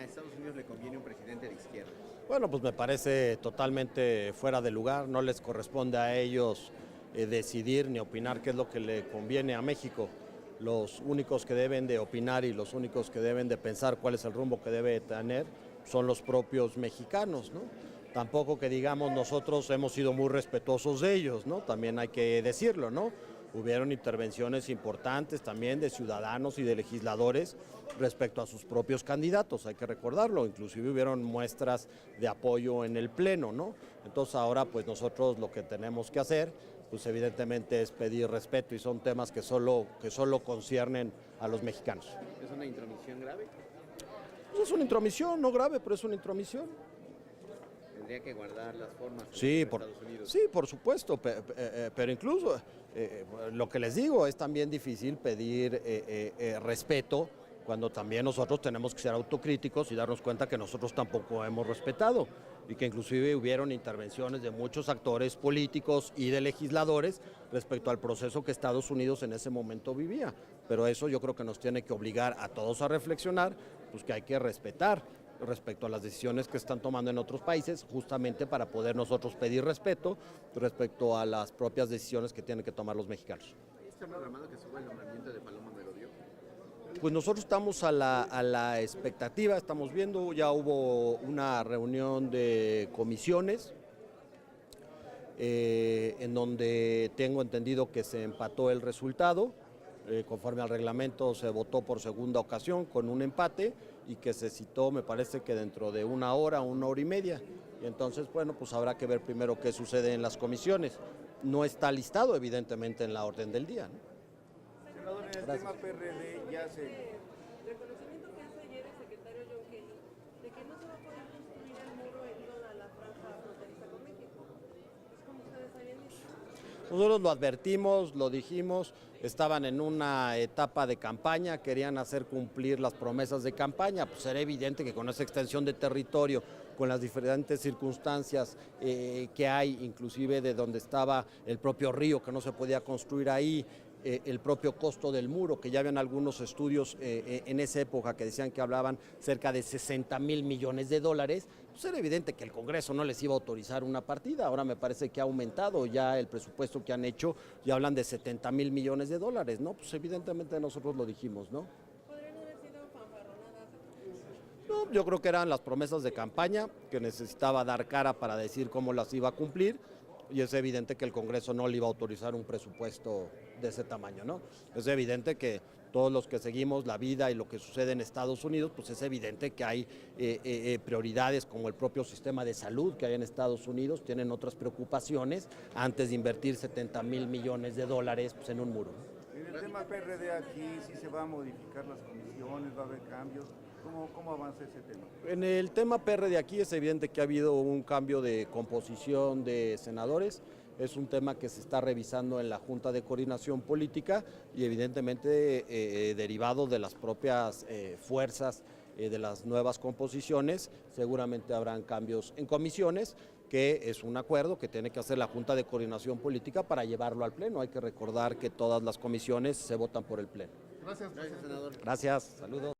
a Estados Unidos le conviene un presidente de izquierda? Bueno, pues me parece totalmente fuera de lugar, no les corresponde a ellos decidir ni opinar qué es lo que le conviene a México. Los únicos que deben de opinar y los únicos que deben de pensar cuál es el rumbo que debe tener son los propios mexicanos, ¿no? Tampoco que digamos nosotros hemos sido muy respetuosos de ellos, ¿no? También hay que decirlo, ¿no? Hubieron intervenciones importantes también de ciudadanos y de legisladores respecto a sus propios candidatos, hay que recordarlo, inclusive hubieron muestras de apoyo en el Pleno, ¿no? Entonces ahora pues nosotros lo que tenemos que hacer, pues evidentemente es pedir respeto y son temas que solo conciernen a los mexicanos. ¿Es una intromisión grave? Pues es una intromisión, no grave, pero es una intromisión. Tendría que guardar las formas Sí, de Estados Unidos. Sí, por supuesto, pero incluso lo que les digo es también difícil pedir respeto cuando también nosotros tenemos que ser autocríticos y darnos cuenta que nosotros tampoco hemos respetado y que inclusive hubieron intervenciones de muchos actores políticos y de legisladores respecto al proceso que Estados Unidos en ese momento vivía. Pero eso yo creo que nos tiene que obligar a todos a reflexionar, pues que hay que respetar respecto a las decisiones que están tomando en otros países, justamente para poder nosotros pedir respeto respecto a las propias decisiones que tienen que tomar los mexicanos. ¿Está programado que suba el nombramiento de Paloma Merodio? Pues nosotros estamos a la expectativa, estamos viendo, ya hubo una reunión de comisiones en donde tengo entendido que se empató el resultado. Conforme al reglamento se votó por segunda ocasión con un empate y que se citó, me parece que dentro de una hora y media. Y entonces, bueno, pues habrá que ver primero qué sucede en las comisiones. No está listado, evidentemente, en la orden del día, ¿no? Senador, en el tema PRD ya se... Reconocimiento que hace ayer el secretario John Kelly de que no se va a poder construir el muro en toda la franja fronteriza con México. Es como ustedes habían dicho. Nosotros lo advertimos, lo dijimos, estaban en una etapa de campaña, querían hacer cumplir las promesas de campaña, pues era evidente que con esa extensión de territorio, con las diferentes circunstancias que hay, inclusive de donde estaba el propio río, que no se podía construir ahí, el propio costo del muro, que ya habían algunos estudios en esa época que decían que hablaban cerca de 60,000 millones de dólares, pues era evidente que el Congreso no les iba a autorizar una partida. Ahora me parece que ha aumentado ya el presupuesto que han hecho, ya hablan de 70,000 millones de dólares, ¿no? Pues evidentemente nosotros lo dijimos, ¿no? ¿Podrían haber sido fanfarronadas? No, yo creo que eran las promesas de campaña, que necesitaba dar cara para decir cómo las iba a cumplir, y es evidente que el Congreso no le iba a autorizar un presupuesto de ese tamaño, ¿no? Es evidente que todos los que seguimos la vida y lo que sucede en Estados Unidos, pues es evidente que hay prioridades como el propio sistema de salud que hay en Estados Unidos, tienen otras preocupaciones antes de invertir 70,000 millones de dólares pues, en un muro, ¿no? En el tema PRD aquí sí se va a modificar las comisiones, va a haber cambios. ¿Cómo avanza ese tema? En el tema PRD aquí es evidente que ha habido un cambio de composición de senadores. Es un tema que se está revisando en la Junta de Coordinación Política y evidentemente derivado de las propias fuerzas de las nuevas composiciones, seguramente habrán cambios en comisiones, que es un acuerdo que tiene que hacer la Junta de Coordinación Política para llevarlo al Pleno. Hay que recordar que todas las comisiones se votan por el Pleno. Gracias, senador. Gracias, saludos.